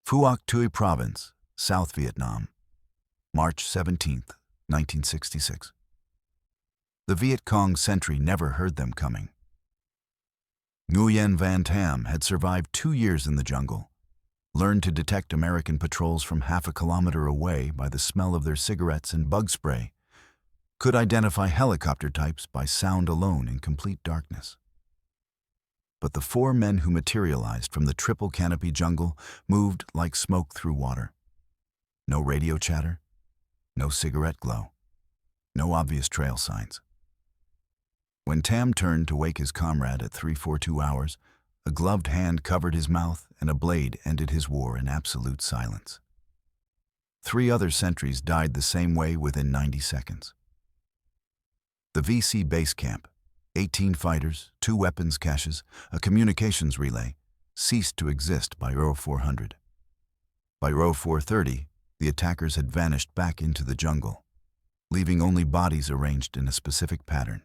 Phuoc Tuy Province, South Vietnam, March 17, 1966. The Viet Cong sentry never heard them coming. Nguyen Van Tam had survived 2 years in the jungle, learned to detect American patrols from half a kilometer away by the smell of their cigarettes and bug spray, could identify helicopter types by sound alone in complete darkness. But the 4 men who materialized from the triple canopy jungle moved like smoke through water. No radio chatter, no cigarette glow, no obvious trail signs. When Tam turned to wake his comrade at 3:42 hours, a gloved hand covered his mouth and a blade ended his war in absolute silence. 3 other sentries died the same way within 90 seconds. The VC base camp, 18 fighters, 2 weapons caches, a communications relay, ceased to exist by row 400. By row 430, the attackers had vanished back into the jungle, leaving only bodies arranged in a specific pattern.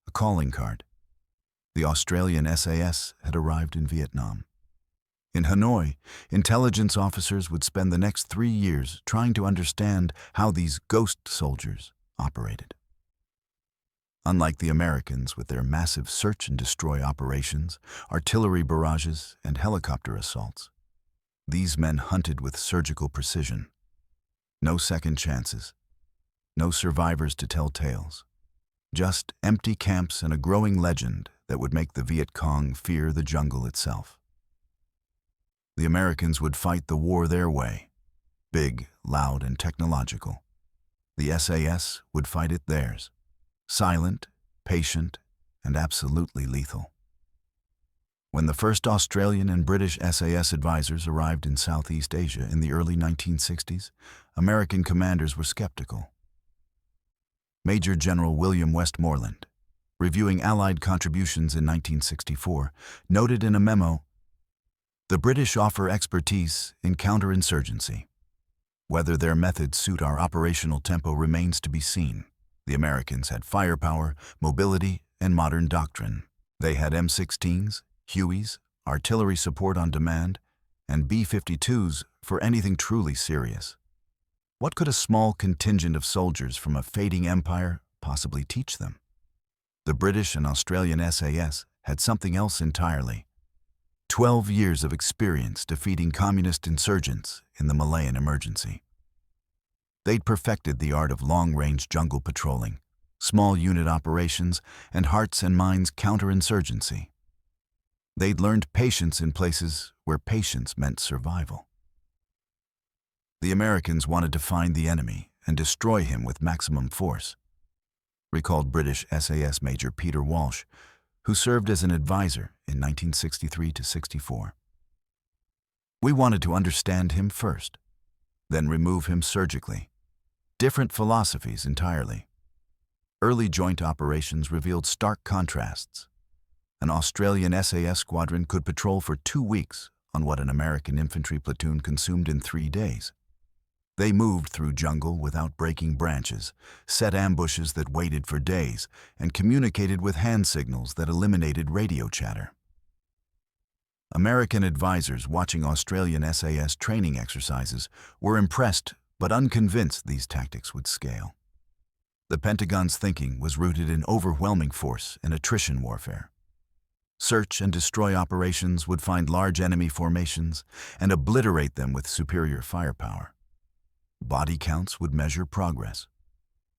A calling card. The Australian SAS had arrived in Vietnam. In Hanoi, intelligence officers would spend the next 3 years trying to understand how these ghost soldiers operated. Unlike the Americans with their massive search and destroy operations, artillery barrages, and helicopter assaults, these men hunted with surgical precision. No second chances, no survivors to tell tales, just empty camps and a growing legend that would make the Viet Cong fear the jungle itself. The Americans would fight the war their way, big, loud, and technological. The SAS would fight it theirs, silent, patient, and absolutely lethal. When the first Australian and British SAS advisors arrived in Southeast Asia in the early 1960s, American commanders were skeptical. Major General William Westmoreland, reviewing Allied contributions in 1964, noted in a memo, "The British offer expertise in counterinsurgency. Whether their methods suit our operational tempo remains to be seen. The Americans had firepower, mobility, and modern doctrine. They had M16s, Hueys, artillery support on demand, and B-52s for anything truly serious. What could a small contingent of soldiers from a fading empire possibly teach them? The British and Australian SAS had something else entirely. 12 years of experience defeating communist insurgents in the Malayan Emergency. They'd perfected the art of long-range jungle patrolling, small unit operations, and hearts and minds counterinsurgency. They'd learned patience in places where patience meant survival. The Americans wanted to find the enemy and destroy him with maximum force, recalled British SAS Major Peter Walsh, who served as an advisor in 1963 to 64. We wanted to understand him first, then remove him surgically. Different philosophies entirely. Early joint operations revealed stark contrasts. An Australian SAS squadron could patrol for 2 weeks on what an American infantry platoon consumed in 3 days. They moved through jungle without breaking branches, set ambushes that waited for days, and communicated with hand signals that eliminated radio chatter. American advisors watching Australian SAS training exercises were impressed but unconvinced these tactics would scale. The Pentagon's thinking was rooted in overwhelming force and attrition warfare. Search and destroy operations would find large enemy formations and obliterate them with superior firepower. Body counts would measure progress.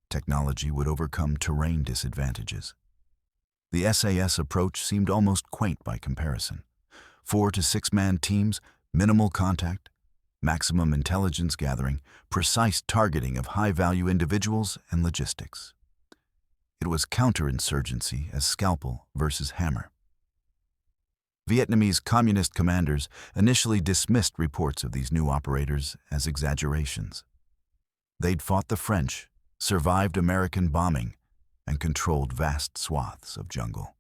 Technology would overcome terrain disadvantages. The SAS approach seemed almost quaint by comparison. 4 to 6-man teams, minimal contact, maximum intelligence gathering, precise targeting of high-value individuals, and logistics. It was counterinsurgency as scalpel versus hammer. Vietnamese communist commanders initially dismissed reports of these new operators as exaggerations. They'd fought the French, survived American bombing, and controlled vast swaths of jungle.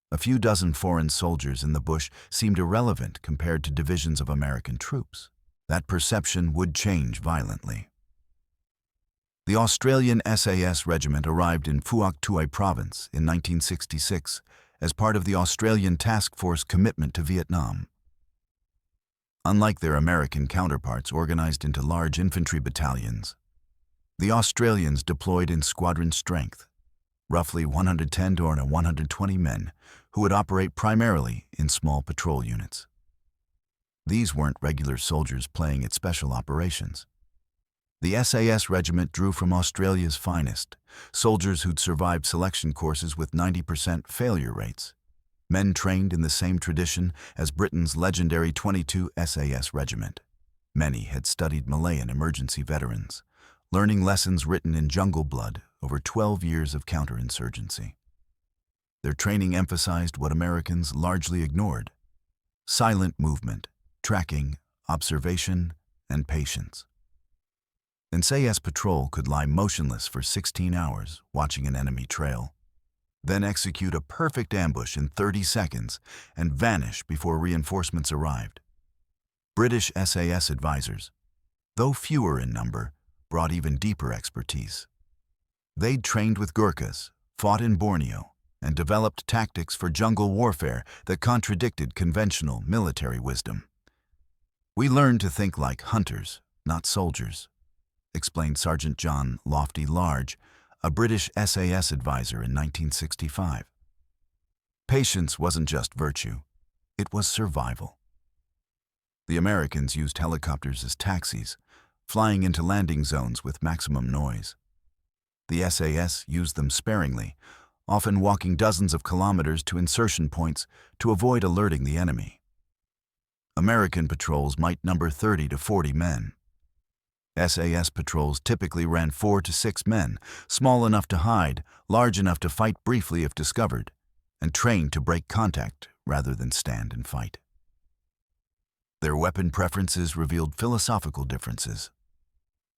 A few dozen foreign soldiers in the bush seemed irrelevant compared to divisions of American troops. That perception would change violently. The Australian SAS Regiment arrived in Phuoc Tuy Province in 1966 as part of the Australian Task Force commitment to Vietnam. Unlike their American counterparts organized into large infantry battalions, the Australians deployed in squadron strength, roughly 110 to 120 men, who would operate primarily in small patrol units. These weren't regular soldiers playing at special operations. The SAS Regiment drew from Australia's finest, soldiers who'd survived selection courses with 90% failure rates, men trained in the same tradition as Britain's legendary 22 SAS Regiment. Many had studied Malayan Emergency veterans, learning lessons written in jungle blood over 12 years of counterinsurgency. Their training emphasized what Americans largely ignored: silent movement, tracking, observation, and patience. An SAS patrol could lie motionless for 16 hours watching an enemy trail, then execute a perfect ambush in 30 seconds and vanish before reinforcements arrived. British SAS advisors, though fewer in number, brought even deeper expertise. They'd trained with Gurkhas, fought in Borneo, and developed tactics for jungle warfare that contradicted conventional military wisdom. "We learned to think like hunters, not soldiers," explained Sergeant John Lofty Large, a British SAS advisor in 1965. Patience wasn't just virtue, it was survival. The Americans used helicopters as taxis, flying into landing zones with maximum noise. The SAS used them sparingly, often walking dozens of kilometers to insertion points to avoid alerting the enemy. American patrols might number 30 to 40 men. SAS patrols typically ran 4 to 6 men, small enough to hide, large enough to fight briefly if discovered, and trained to break contact rather than stand and fight. Their weapon preferences revealed philosophical differences.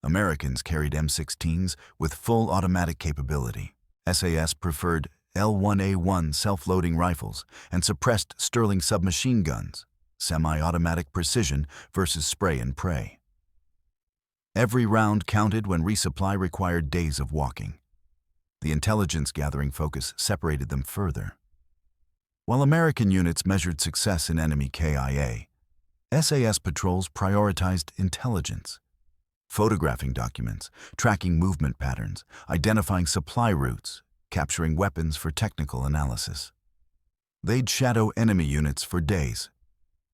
Americans carried M16s with full automatic capability. SAS preferred L1A1 self-loading rifles and suppressed Sterling submachine guns, semi-automatic precision versus spray and pray. Every round counted when resupply required days of walking. The intelligence-gathering focus separated them further. While American units measured success in enemy KIA, SAS patrols prioritized intelligence, photographing documents, tracking movement patterns, identifying supply routes, capturing weapons for technical analysis. They'd shadow enemy units for days,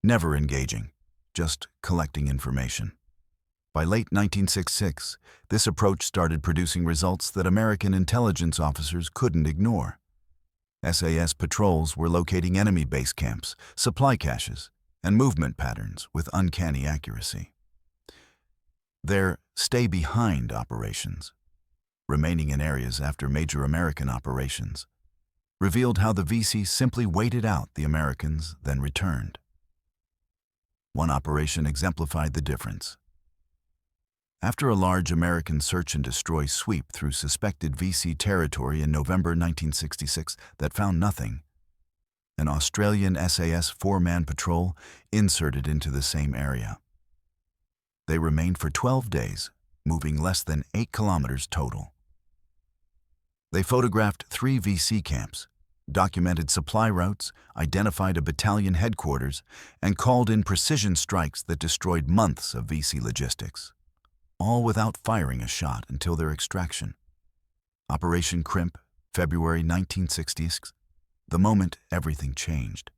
never engaging, just collecting information. By late 1966, this approach started producing results that American intelligence officers couldn't ignore. SAS patrols were locating enemy base camps, supply caches, and movement patterns with uncanny accuracy. Their stay-behind operations, remaining in areas after major American operations, revealed how the VC simply waited out the Americans, then returned. One operation exemplified the difference. After a large American search and destroy sweep through suspected VC territory in November 1966 that found nothing, an Australian SAS 4-man patrol inserted into the same area. They remained for 12 days, moving less than 8 kilometers total. They photographed 3 VC camps, documented supply routes, identified a battalion headquarters, and called in precision strikes that destroyed months of VC logistics, all without firing a shot until their extraction. Operation Crimp, February 1966, the moment everything changed.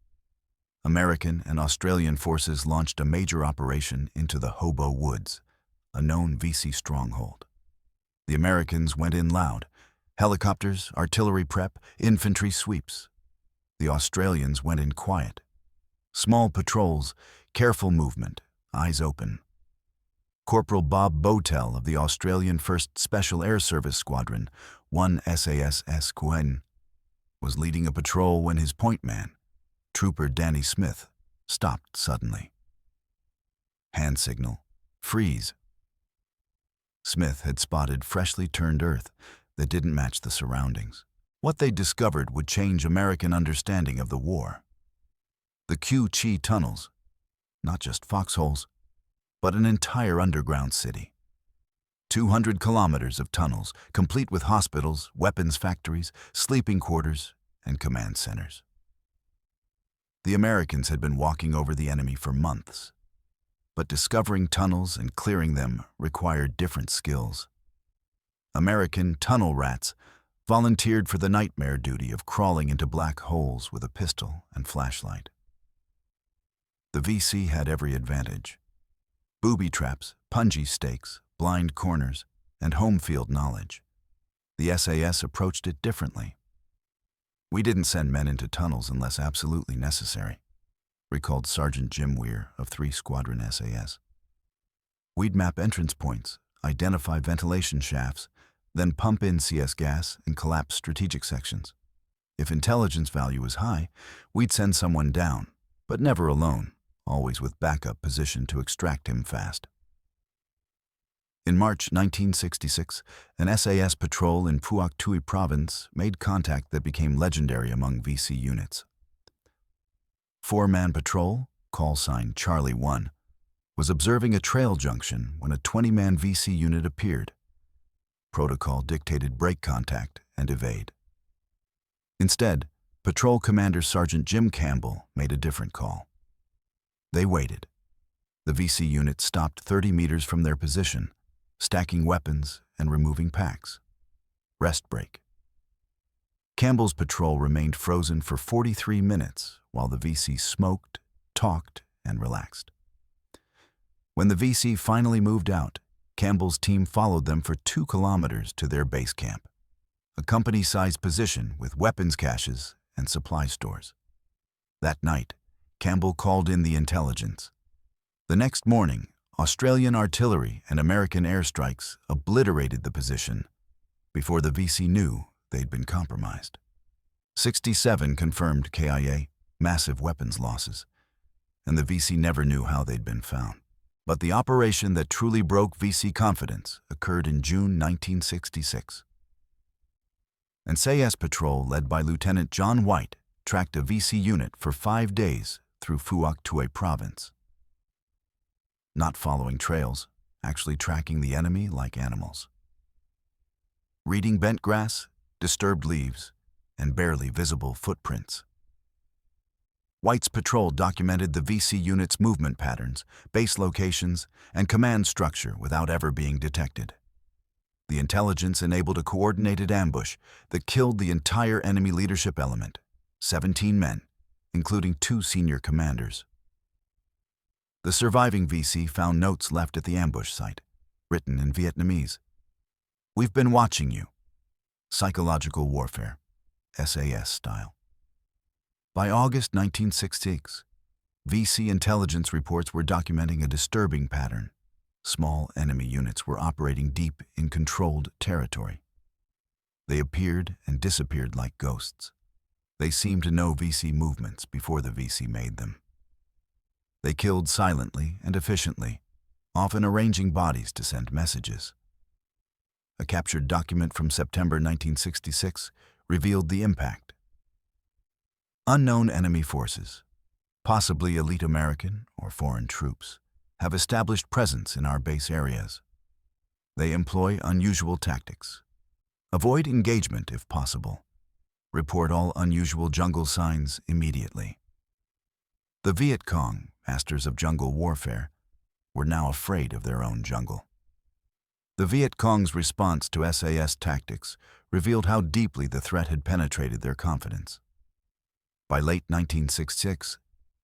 American and Australian forces launched a major operation into the Hobo Woods, a known VC stronghold. The Americans went in loud: helicopters, artillery prep, infantry sweeps. The Australians went in quiet. Small patrols, careful movement, eyes open. Corporal Bob Bowtell of the Australian 1st Special Air Service Squadron, 1 SAS Queen, was leading a patrol when his point man, Trooper Danny Smith, stopped suddenly. Hand signal: freeze. Smith had spotted freshly turned earth that didn't match the surroundings. What they discovered would change American understanding of the war. The Q Chi tunnels, not just foxholes, but an entire underground city. 200 kilometers of tunnels, complete with hospitals, weapons factories, sleeping quarters, and command centers. The Americans had been walking over the enemy for months. but discovering tunnels and clearing them required different skills. American tunnel rats volunteered for the nightmare duty of crawling into black holes with a pistol and flashlight. The VC had every advantage: booby traps, punji stakes, blind corners, and home field knowledge. The SAS approached it differently. "We didn't send men into tunnels unless absolutely necessary," recalled Sergeant Jim Weir of 3 Squadron SAS. "We'd map entrance points, identify ventilation shafts, then pump in CS gas and collapse strategic sections. If intelligence value was high, we'd send someone down, but never alone, always with backup position to extract him fast." In March 1966, an SAS patrol in Phuoc Tuy province made contact that became legendary among VC units. 4-man patrol, call sign Charlie 1, was observing a trail junction when a 20-man VC unit appeared. Protocol dictated break contact and evade. Instead, Patrol Commander Sergeant Jim Campbell made a different call. They waited. The VC unit stopped 30 meters from their position, stacking weapons and removing packs. Rest break. Campbell's patrol remained frozen for 43 minutes while the VC smoked, talked, and relaxed. When the VC finally moved out, Campbell's team followed them for 2 kilometers to their base camp, a company-sized position with weapons caches and supply stores. That night, Campbell called in the intelligence. The next morning, Australian artillery and American airstrikes obliterated the position before the VC knew they'd been compromised. 67 confirmed KIA, massive weapons losses, and the VC never knew how they'd been found. But the operation that truly broke VC confidence occurred in June 1966. An SAS patrol led by Lieutenant John White tracked a VC unit for 5 days through Phuoc Tuy province. Not following trails, actually tracking the enemy like animals. Reading bent grass, disturbed leaves, and barely visible footprints. White's patrol documented the VC unit's movement patterns, base locations, and command structure without ever being detected. The intelligence enabled a coordinated ambush that killed the entire enemy leadership element, 17 men, including 2 senior commanders. The surviving VC found notes left at the ambush site, written in Vietnamese. "We've been watching you." Psychological warfare, SAS style. By August 1966, VC intelligence reports were documenting a disturbing pattern. Small enemy units were operating deep in controlled territory. They appeared and disappeared like ghosts. They seemed to know VC movements before the VC made them. They killed silently and efficiently, often arranging bodies to send messages. A captured document from September 1966 revealed the impact. Unknown enemy forces, possibly elite American or foreign troops, have established presence in our base areas. They employ unusual tactics. Avoid engagement if possible. Report all unusual jungle signs immediately. The Viet Cong, masters of jungle warfare, were now afraid of their own jungle. The Viet Cong's response to SAS tactics revealed how deeply the threat had penetrated their confidence. By late 1966,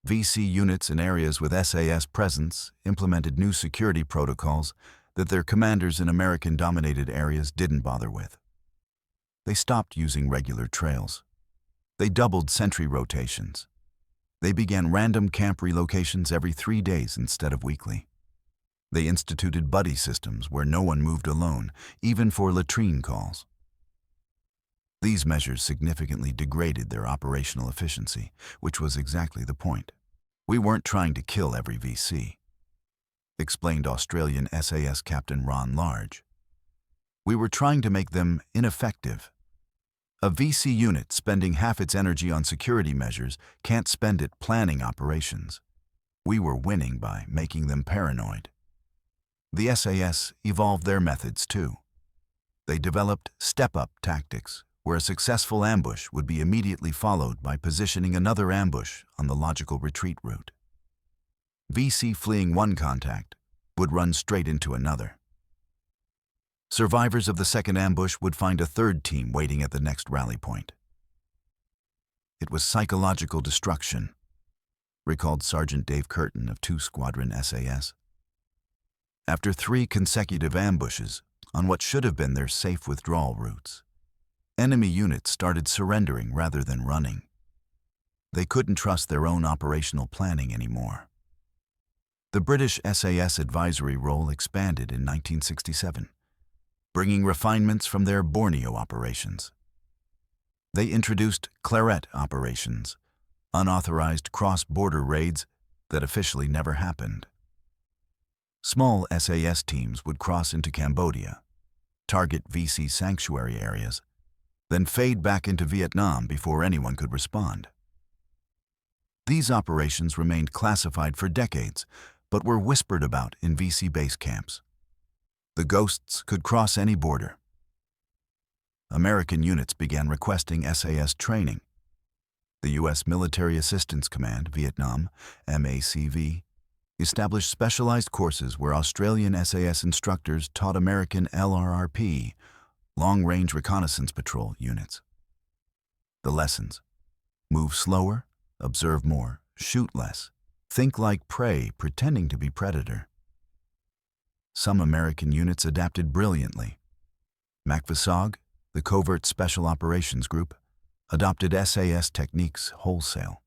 VC units in areas with SAS presence implemented new security protocols that their commanders in American-dominated areas didn't bother with. They stopped using regular trails. They doubled sentry rotations. They began random camp relocations every 3 days instead of weekly. They instituted buddy systems where no one moved alone, even for latrine calls. These measures significantly degraded their operational efficiency, which was exactly the point. "We weren't trying to kill every VC," explained Australian SAS Captain Ron Large. "We were trying to make them ineffective. A VC unit spending half its energy on security measures can't spend it planning operations. We were winning by making them paranoid." The SAS evolved their methods too. They developed step-up tactics, where a successful ambush would be immediately followed by positioning another ambush on the logical retreat route. VC fleeing one contact would run straight into another. Survivors of the second ambush would find a third team waiting at the next rally point. It was psychological destruction, recalled Sergeant Dave Curtin of 2 Squadron SAS. After 3 consecutive ambushes on what should have been their safe withdrawal routes, enemy units started surrendering rather than running. They couldn't trust their own operational planning anymore. The British SAS advisory role expanded in 1967, bringing refinements from their Borneo operations. They introduced Claret operations, unauthorized cross-border raids that officially never happened. Small SAS teams would cross into Cambodia, target VC sanctuary areas, then fade back into Vietnam before anyone could respond. These operations remained classified for decades, but were whispered about in VC base camps. The ghosts could cross any border. American units began requesting SAS training. The U.S. Military Assistance Command, Vietnam, MACV, established specialized courses where Australian SAS instructors taught American LRRP, long-range reconnaissance patrol units. The lessons: move slower, observe more, shoot less, think like prey pretending to be predator. Some American units adapted brilliantly. MACV-SOG, the Covert Special Operations Group, adopted SAS techniques wholesale.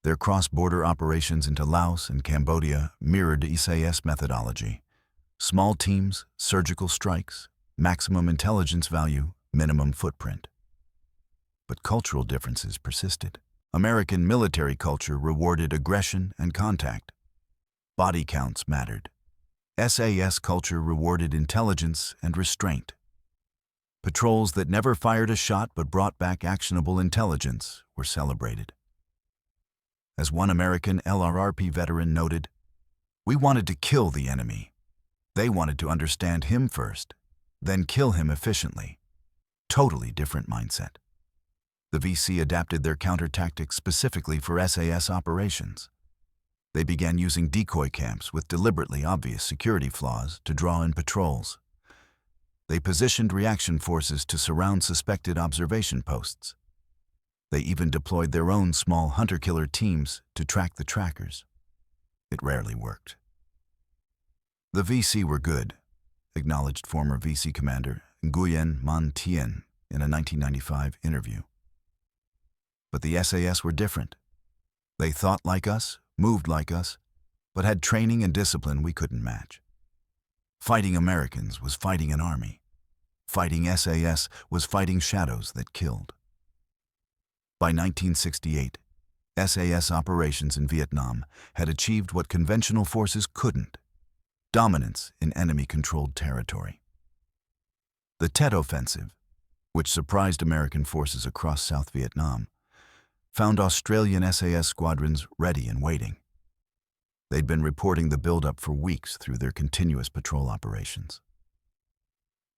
Their cross-border operations into Laos and Cambodia mirrored SAS methodology: small teams, surgical strikes, maximum intelligence value, minimum footprint. But cultural differences persisted. American military culture rewarded aggression and contact. Body counts mattered. SAS culture rewarded intelligence and restraint. Patrols that never fired a shot but brought back actionable intelligence were celebrated. As one American LRRP veteran noted, "We wanted to kill the enemy. They wanted to understand him first, then kill him efficiently." Totally different mindset. The VC adapted their counter-tactics specifically for SAS operations. They began using decoy camps with deliberately obvious security flaws to draw in patrols. They positioned reaction forces to surround suspected observation posts. They even deployed their own small hunter-killer teams to track the trackers. It rarely worked. The VC were good, acknowledged former VC commander Nguyen Man Tien in a 1995 interview. But the SAS were different. They thought like us, moved like us, but had training and discipline we couldn't match. Fighting Americans was fighting an army. Fighting SAS was fighting shadows that killed. By 1968, SAS operations in Vietnam had achieved what conventional forces couldn't: dominance in enemy-controlled territory. The Tet Offensive, which surprised American forces across South Vietnam, found Australian SAS squadrons ready and waiting. They'd been reporting the buildup for weeks through their continuous patrol operations.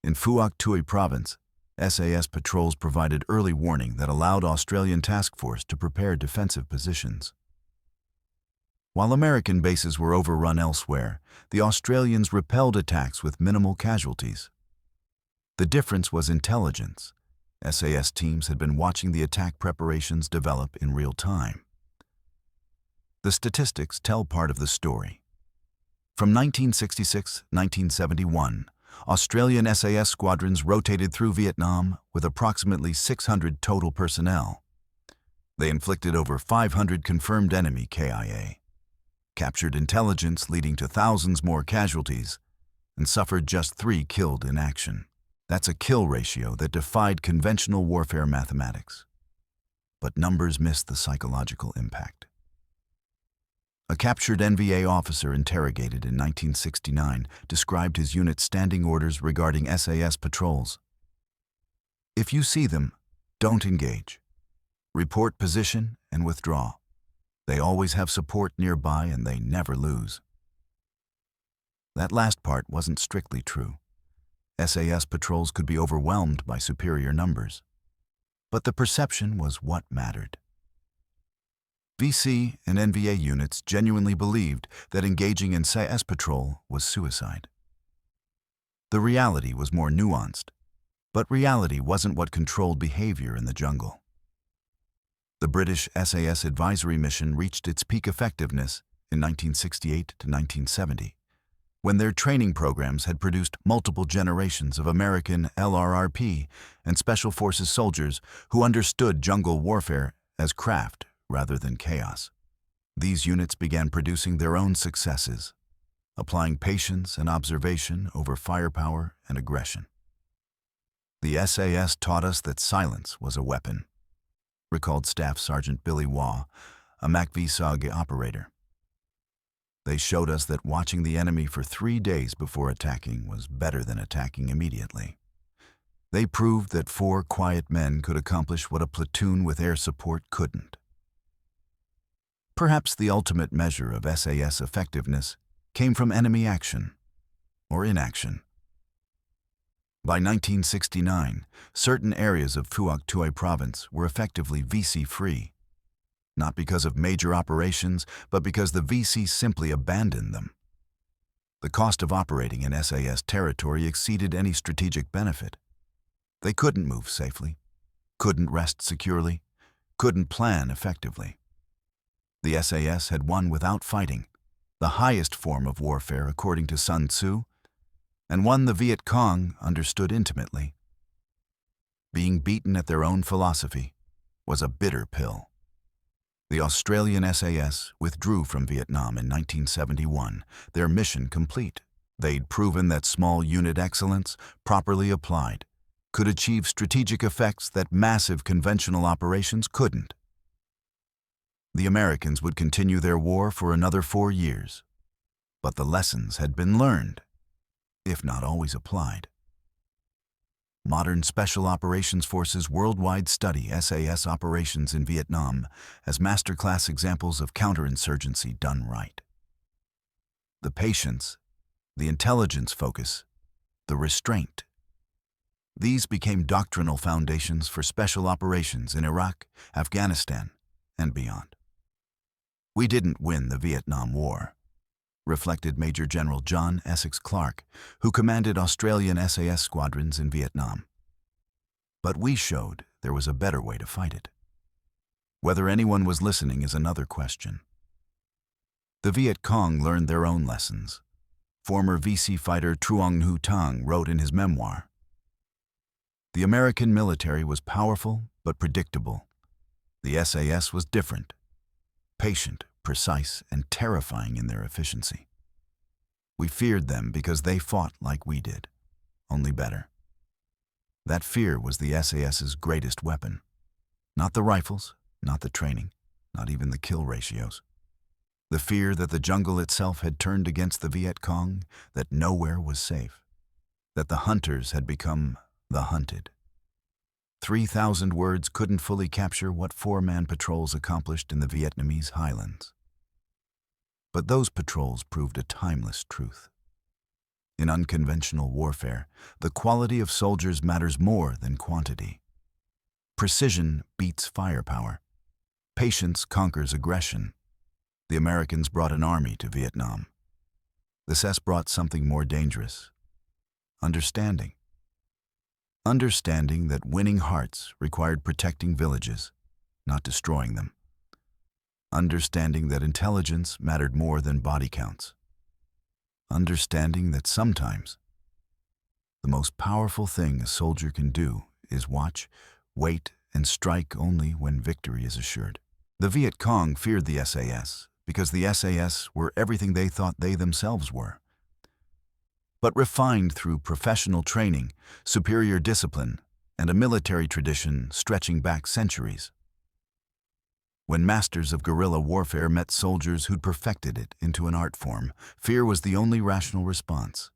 In Phuoc Tuy province, SAS patrols provided early warning that allowed Australian task force to prepare defensive positions. While American bases were overrun elsewhere, the Australians repelled attacks with minimal casualties. The difference was intelligence. SAS teams had been watching the attack preparations develop in real time. The statistics tell part of the story. From 1966-1971, Australian SAS squadrons rotated through Vietnam with approximately 600 total personnel. They inflicted over 500 confirmed enemy KIA, captured intelligence leading to thousands more casualties, and suffered just 3 killed in action. That's a kill ratio that defied conventional warfare mathematics. But numbers missed the psychological impact. A captured NVA officer interrogated in 1969 described his unit's standing orders regarding SAS patrols. "If you see them, don't engage. Report position and withdraw. They always have support nearby and they never lose." That last part wasn't strictly true. SAS patrols could be overwhelmed by superior numbers. But the perception was what mattered. VC and NVA units genuinely believed that engaging in SAS patrol was suicide. The reality was more nuanced, but reality wasn't what controlled behavior in the jungle. The British SAS advisory mission reached its peak effectiveness in 1968 to 1970, when their training programs had produced multiple generations of American LRRP and Special Forces soldiers who understood jungle warfare as craft rather than chaos. These units began producing their own successes, applying patience and observation over firepower and aggression. The SAS taught us that silence was a weapon, recalled Staff Sergeant Billy Waugh, a MACV-SOG operator. They showed us that watching the enemy for 3 days before attacking was better than attacking immediately. They proved that 4 quiet men could accomplish what a platoon with air support couldn't. Perhaps the ultimate measure of SAS effectiveness came from enemy action or inaction. By 1969, certain areas of Phuoc Tuy province were effectively VC-free, not because of major operations, but because the VC simply abandoned them. The cost of operating in SAS territory exceeded any strategic benefit. They couldn't move safely, couldn't rest securely, couldn't plan effectively. The SAS had won without fighting, the highest form of warfare according to Sun Tzu, and one the Viet Cong understood intimately. Being beaten at their own philosophy was a bitter pill. The Australian SAS withdrew from Vietnam in 1971, their mission complete. They'd proven that small unit excellence, properly applied, could achieve strategic effects that massive conventional operations couldn't. The Americans would continue their war for another 4 years, but the lessons had been learned, if not always applied. Modern Special Operations Forces worldwide study SAS operations in Vietnam as masterclass examples of counterinsurgency done right. The patience, the intelligence focus, the restraint. These became doctrinal foundations for special operations in Iraq, Afghanistan, and beyond. We didn't win the Vietnam War, reflected Major General John Essex Clark, who commanded Australian SAS squadrons in Vietnam. But we showed there was a better way to fight it. Whether anyone was listening is another question. The Viet Cong learned their own lessons. Former VC fighter Truong Nhu Tang wrote in his memoir, "The American military was powerful but predictable. The SAS was different, patient, precise, and terrifying in their efficiency. We feared them because they fought like we did, only better. That fear was the SAS's greatest weapon. Not the rifles, not the training, not even the kill ratios. The fear that the jungle itself had turned against the Viet Cong, that nowhere was safe, that the hunters had become the hunted. 3,000 words couldn't fully capture what 4-man patrols accomplished in the Vietnamese highlands. But those patrols proved a timeless truth. In unconventional warfare, the quality of soldiers matters more than quantity. Precision beats firepower. Patience conquers aggression. The Americans brought an army to Vietnam. The SAS brought something more dangerous: understanding. Understanding that winning hearts required protecting villages, not destroying them. Understanding that intelligence mattered more than body counts. Understanding that sometimes the most powerful thing a soldier can do is watch, wait, and strike only when victory is assured. The Viet Cong feared the SAS because the SAS were everything they thought they themselves were. But refined through professional training, superior discipline, and a military tradition stretching back centuries. When masters of guerrilla warfare met soldiers who'd perfected it into an art form, fear was the only rational response.